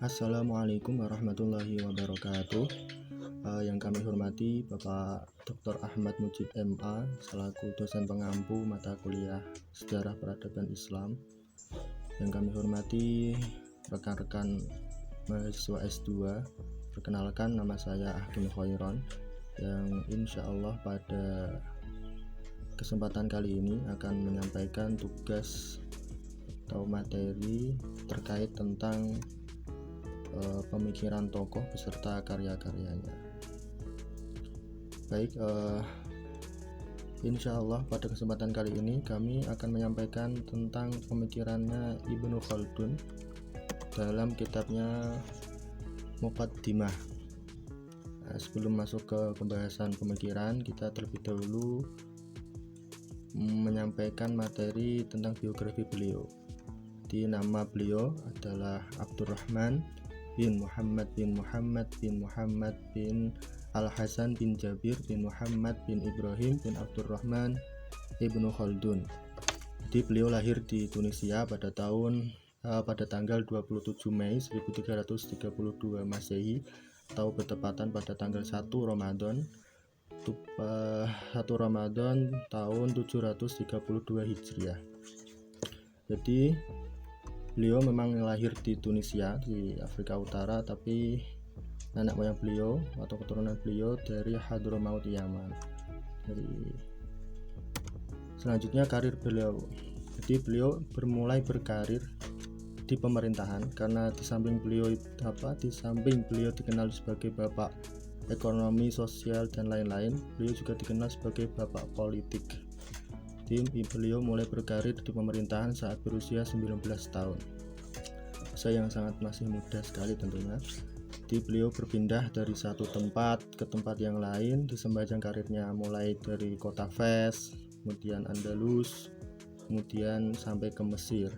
Assalamualaikum warahmatullahi wabarakatuh. Yang kami hormati Bapak Dr. Ahmad Mujib MA selaku dosen pengampu mata kuliah Sejarah Peradaban Islam. Yang kami hormati rekan-rekan mahasiswa S2. Perkenalkan, nama saya Hakim Khairon yang insya Allah pada kesempatan kali ini akan menyampaikan tugas atau materi terkait tentang pemikiran tokoh beserta karya-karyanya. Baik, insya Allah pada kesempatan kali ini kami akan menyampaikan tentang pemikirannya Ibnu Khaldun dalam kitabnya Muqaddimah. Sebelum masuk ke pembahasan pemikiran, kita terlebih dahulu menyampaikan materi tentang biografi beliau. Di nama beliau adalah Abdurrahman bin Muhammad bin Muhammad bin Muhammad bin Al-Hasan bin Jabir bin Muhammad bin Ibrahim bin Abdurrahman Ibnu Khaldun. Jadi beliau lahir di Tunisia pada tanggal 27 Mei 1332 Masehi atau bertepatan pada tanggal 1 Ramadan tahun 732 Hijriah. Jadi beliau memang lahir di Tunisia di Afrika Utara, tapi nenek moyang beliau atau keturunan beliau dari Hadramaut Yaman. Selanjutnya karir beliau. Jadi beliau bermulai berkarir di pemerintahan karena di samping beliau dikenal sebagai bapak ekonomi, sosial dan lain-lain, beliau juga dikenal sebagai bapak politik. Beliau mulai berkarir di pemerintahan saat berusia 19 tahun. Usia yang sangat masih muda sekali tentunya. Jadi beliau berpindah dari satu tempat ke tempat yang lain di sepanjang karirnya, mulai dari kota Fes, kemudian Andalus, kemudian sampai ke Mesir.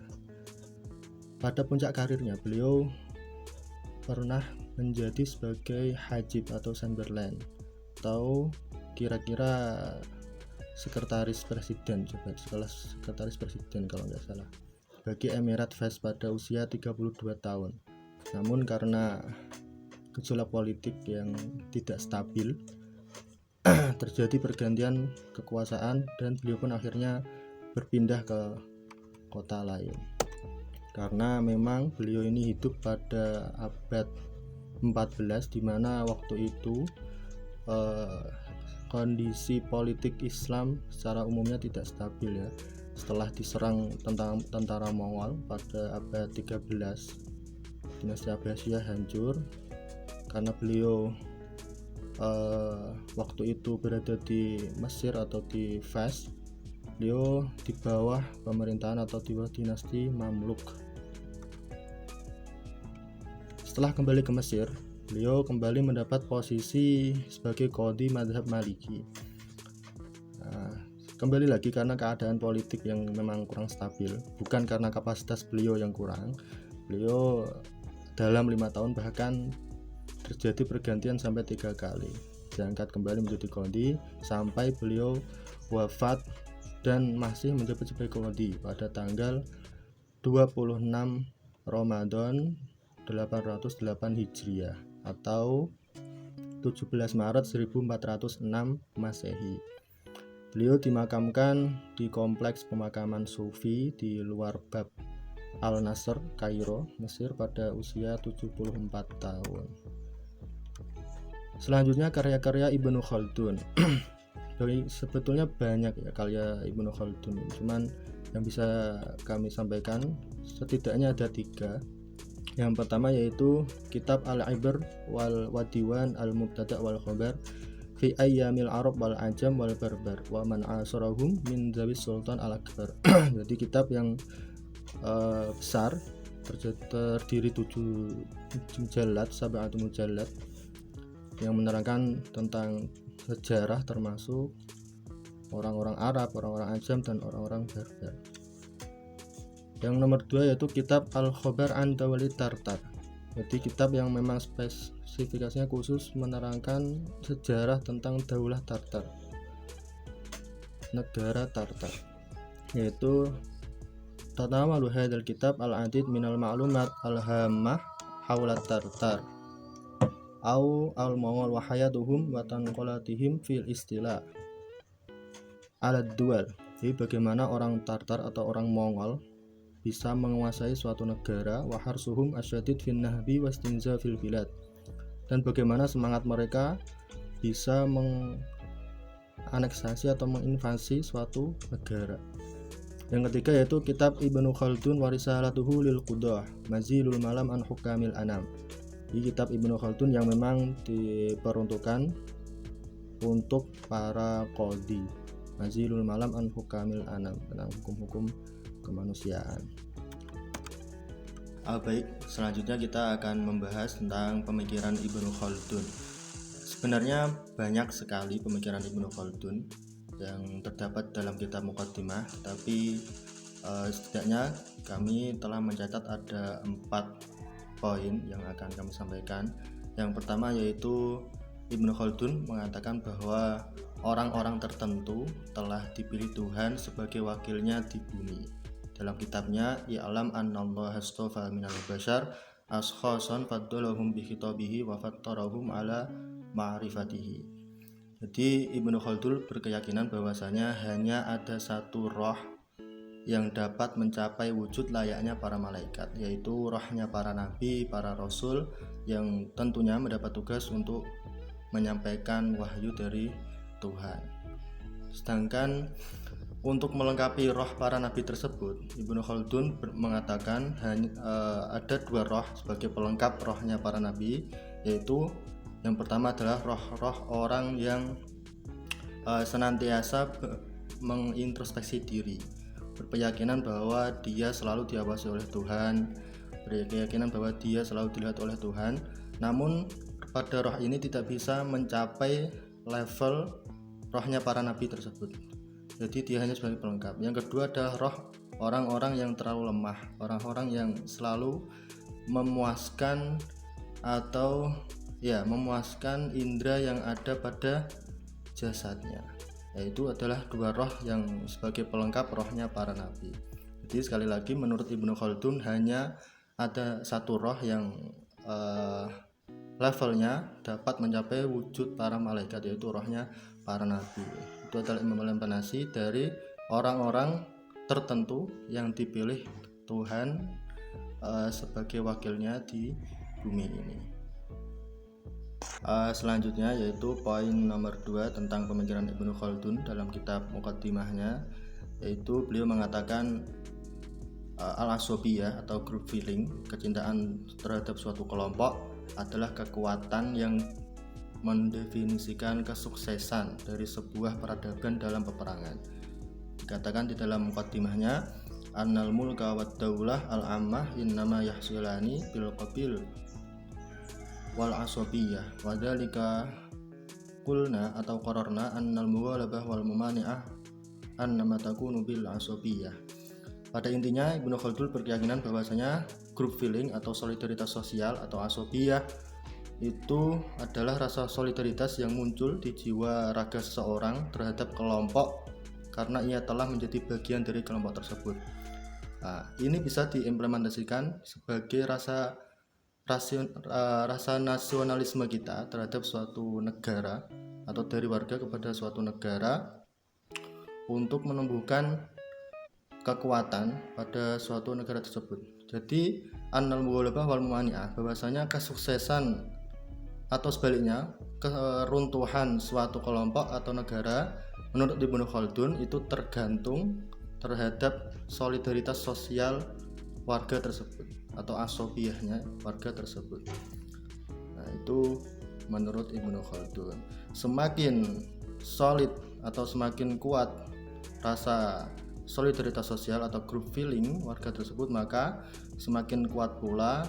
Pada puncak karirnya beliau pernah menjadi sebagai hajib atau chamberlain atau kira-kira sekretaris presiden kalau nggak salah bagi Emirat Fes pada usia 32 tahun. Namun karena gejolak politik yang tidak stabil terjadi pergantian kekuasaan dan beliau pun akhirnya berpindah ke kota lain. Karena memang beliau ini hidup pada abad 14 di mana waktu itu kondisi politik Islam secara umumnya tidak stabil ya. Setelah diserang tentara Mongol pada abad 13, dinasti Abbasiyah hancur karena beliau waktu itu berada di Mesir atau di Fes. Beliau di bawah pemerintahan atau di bawah dinasti Mamluk. Setelah kembali ke Mesir, beliau kembali mendapat posisi sebagai qadhi mazhab Maliki. Kembali lagi karena keadaan politik yang memang kurang stabil, bukan karena kapasitas beliau yang kurang. Beliau dalam 5 tahun bahkan terjadi pergantian sampai 3 kali. Diangkat kembali menjadi qadhi sampai beliau wafat dan masih menjabat sebagai qadhi pada tanggal 26 Ramadan 808 Hijriah atau 17 Maret 1406 Masehi. Beliau dimakamkan di kompleks pemakaman Sufi di luar Bab Al-Nasr, Kairo, Mesir pada usia 74 tahun. Selanjutnya karya-karya Ibnu Khaldun. Sebetulnya banyak ya karya Ibnu Khaldun, cuman yang bisa kami sampaikan setidaknya ada 3. Yang pertama yaitu kitab Al-Ibr wal Wadiwan Al-Mubtada' wal Khabar fi Ayyamil Arab wal Ajam wal Barbar wa man asarahum min zawis Sultan Al-Akbar. Jadi kitab yang besar, terdiri 7 mujallad, sab'atu mujallad, yang menerangkan tentang sejarah termasuk orang-orang Arab, orang-orang Ajam dan orang-orang Barbar. Yang nomor 2 yaitu kitab Al-Khabar an Dawali Tartar. Jadi kitab yang memang spesifikasinya khusus menerangkan sejarah tentang Daulah Tartar, negara Tartar, yaitu Tatamalu hadzal kitab al-adid minal ma'lumat al-hammah haulat tartar au al-mongol wa hayatuhum wa tanqalatihim fil istila alad dual. Jadi bagaimana orang Tartar atau orang Mongol bisa menguasai suatu negara, wa harsuhum asyadid fin nahbi wastinza fil bilad, dan bagaimana semangat mereka bisa menganeksasi atau menginvasi suatu negara. Yang ketiga yaitu kitab Ibnu Khaldun wa risalatuhu lil qudah mazilul malam an hukamil anam. Di kitab Ibnu Khaldun yang memang diperuntukkan untuk para qadhi, mazilul malam an hukamil anam, tentang hukum-hukum kemanusiaan. Baik, selanjutnya kita akan membahas tentang pemikiran Ibnu Khaldun. Sebenarnya banyak sekali pemikiran Ibnu Khaldun yang terdapat dalam kitab Muqaddimah, tapi setidaknya kami telah mencatat ada 4 poin yang akan kami sampaikan. Yang pertama yaitu Ibnu Khaldun mengatakan bahwa orang-orang tertentu telah dipilih Tuhan sebagai wakilnya di bumi. Dalam kitabnya I'lam annallaha astafa minal bashar ashkhasan faddalahum bi khitabihi wa fattarahum ala ma'rifatihi. Jadi Ibnu Khaldun berkeyakinan bahwasanya hanya ada satu roh yang dapat mencapai wujud layaknya para malaikat, yaitu rohnya para nabi, para rasul yang tentunya mendapat tugas untuk menyampaikan wahyu dari Tuhan. Sedangkan untuk melengkapi roh para nabi tersebut, Ibnu Khaldun mengatakan ada 2 roh sebagai pelengkap rohnya para nabi, yaitu yang pertama adalah roh-roh orang yang senantiasa mengintrospeksi diri, berkeyakinan bahwa dia selalu diawasi oleh Tuhan, berkeyakinan bahwa dia selalu dilihat oleh Tuhan, namun pada roh ini tidak bisa mencapai level rohnya para nabi tersebut. Jadi dia hanya sebagai pelengkap. Yang kedua adalah roh orang-orang yang terlalu lemah, orang-orang yang selalu memuaskan atau memuaskan indera yang ada pada jasadnya. Yaitu adalah 2 roh yang sebagai pelengkap rohnya para nabi. Jadi sekali lagi menurut Ibnu Khaldun hanya ada satu roh yang levelnya dapat mencapai wujud para malaikat, yaitu rohnya para nabi. Itu adalah implementasi dari orang-orang tertentu yang dipilih Tuhan sebagai wakilnya di bumi ini. Selanjutnya yaitu poin nomor 2 tentang pemikiran Ibnu Khaldun dalam kitab Muqaddimahnya, yaitu beliau mengatakan al-asobiyah atau group feeling, kecintaan terhadap suatu kelompok adalah kekuatan yang mendefinisikan kesuksesan dari sebuah peradaban dalam peperangan. Dikatakan di dalam muqaddimahnya, annal mulka wad daulah al-ammah innama yahsulani bil qabil wal asobiyah wa dzalika qulna atau qararna annal muwalabah wal mumani'ah annama takunu bil asobiyah. Pada intinya Ibnu Khaldun berkeyakinan bahwasanya group feeling atau solidaritas sosial atau asobiyah itu adalah rasa solidaritas yang muncul di jiwa raga seseorang terhadap kelompok karena ia telah menjadi bagian dari kelompok tersebut. Ini bisa diimplementasikan sebagai rasa nasionalisme kita terhadap suatu negara atau dari warga kepada suatu negara untuk menumbuhkan kekuatan pada suatu negara tersebut. Jadi annal muwalabah wal mumani'ah, bahwasanya kesuksesan atau sebaliknya keruntuhan suatu kelompok atau negara menurut Ibnu Khaldun itu tergantung terhadap solidaritas sosial warga tersebut atau asobiyahnya warga tersebut. Itu menurut Ibnu Khaldun. Semakin solid atau semakin kuat rasa solidaritas sosial atau group feeling warga tersebut, maka semakin kuat pula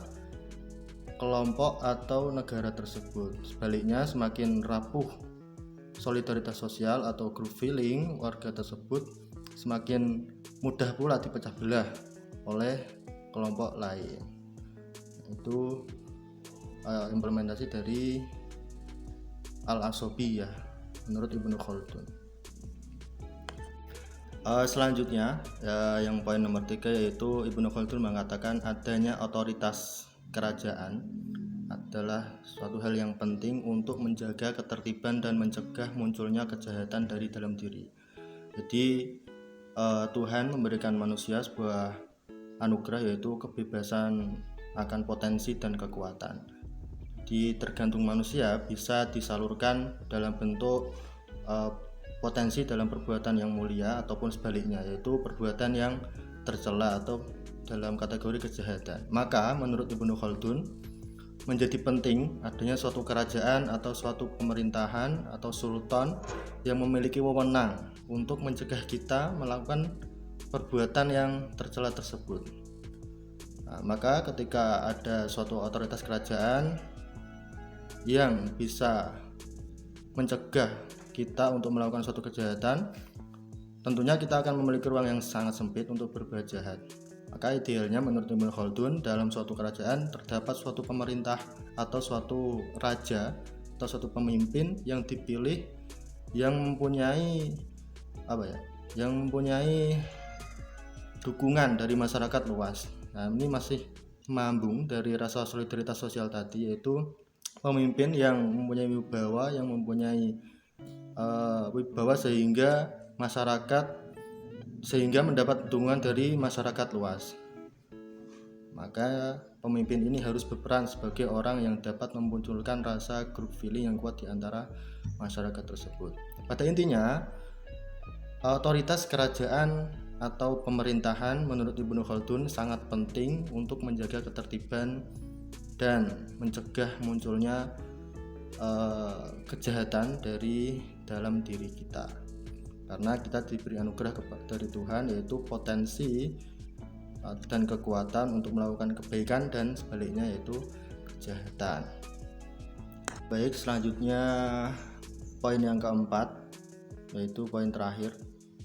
kelompok atau negara tersebut. Sebaliknya, semakin rapuh solidaritas sosial atau group feeling warga tersebut, semakin mudah pula dipecah belah oleh kelompok lain. Itu implementasi dari al-asobiyah menurut Ibnu Khaldun. Selanjutnya yang poin nomor 3 yaitu Ibnu Khaldun mengatakan adanya otoritas kerajaan adalah suatu hal yang penting untuk menjaga ketertiban dan mencegah munculnya kejahatan dari dalam diri. Jadi Tuhan memberikan manusia sebuah anugerah, yaitu kebebasan akan potensi dan kekuatan. Jadi tergantung manusia bisa disalurkan dalam bentuk potensi dalam perbuatan yang mulia ataupun sebaliknya, yaitu perbuatan yang tercela atau dalam kategori kejahatan. Maka menurut Ibnu Khaldun menjadi penting adanya suatu kerajaan atau suatu pemerintahan atau sultan yang memiliki wewenang untuk mencegah kita melakukan perbuatan yang tercela tersebut. Maka ketika ada suatu otoritas kerajaan yang bisa mencegah kita untuk melakukan suatu kejahatan, tentunya kita akan memiliki ruang yang sangat sempit untuk berbuat jahat. Maka idealnya menurut Ibnu Khaldun, dalam suatu kerajaan terdapat suatu pemerintah atau suatu raja atau suatu pemimpin yang dipilih yang mempunyai dukungan dari masyarakat luas. Nah, ini masih mambung dari rasa solidaritas sosial tadi, yaitu pemimpin yang mempunyai wibawa sehingga mendapat dukungan dari masyarakat luas. Maka pemimpin ini harus berperan sebagai orang yang dapat memunculkan rasa group feeling yang kuat di antara masyarakat tersebut. Pada intinya, otoritas kerajaan atau pemerintahan menurut Ibnu Khaldun sangat penting untuk menjaga ketertiban dan mencegah munculnya kejahatan dari dalam diri kita. Karena kita diberi anugerah dari Tuhan, yaitu potensi dan kekuatan untuk melakukan kebaikan, dan sebaliknya yaitu kejahatan. Baik, selanjutnya poin yang keempat, yaitu poin terakhir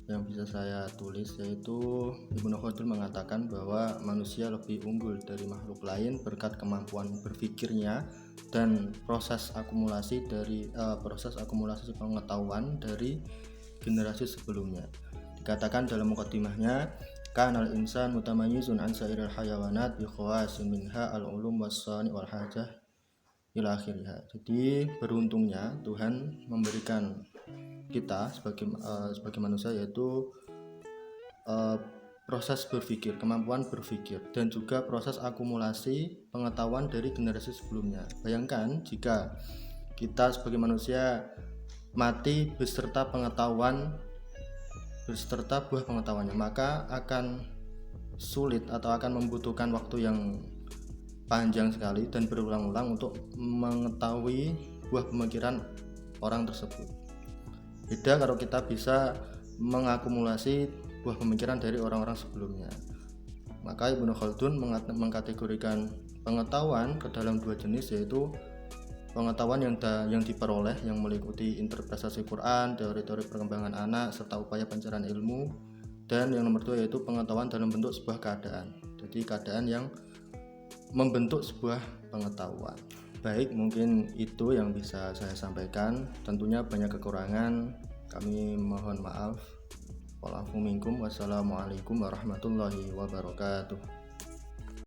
yang bisa saya tulis, yaitu Ibnu Khaldun mengatakan bahwa manusia lebih unggul dari makhluk lain berkat kemampuan berpikirnya dan proses akumulasi pengetahuan dari generasi sebelumnya. Dikatakan dalam muqaddimahnya, kanal insan mutamayyizun an sairil hayawanat bi khawasin minha al-ulum was-sani wal hajah ila akhirih. Jadi beruntungnya Tuhan memberikan kita sebagai manusia, yaitu proses berpikir, kemampuan berpikir, dan juga proses akumulasi pengetahuan dari generasi sebelumnya. Bayangkan jika kita sebagai manusia mati beserta buah pengetahuannya, maka akan sulit atau akan membutuhkan waktu yang panjang sekali dan berulang-ulang untuk mengetahui buah pemikiran orang tersebut. Beda kalau kita bisa mengakumulasi buah pemikiran dari orang-orang sebelumnya. Maka Ibnu Khaldun mengkategorikan pengetahuan ke dalam dua jenis, yaitu pengetahuan yang diperoleh yang meliputi interpretasi Quran, teori-teori perkembangan anak, serta upaya pencarian ilmu, dan yang nomor 2 yaitu pengetahuan dalam bentuk sebuah keadaan. Jadi keadaan yang membentuk sebuah pengetahuan. Baik, mungkin itu yang bisa saya sampaikan. Tentunya banyak kekurangan, kami mohon maaf. Wassalamualaikum warahmatullahi wabarakatuh.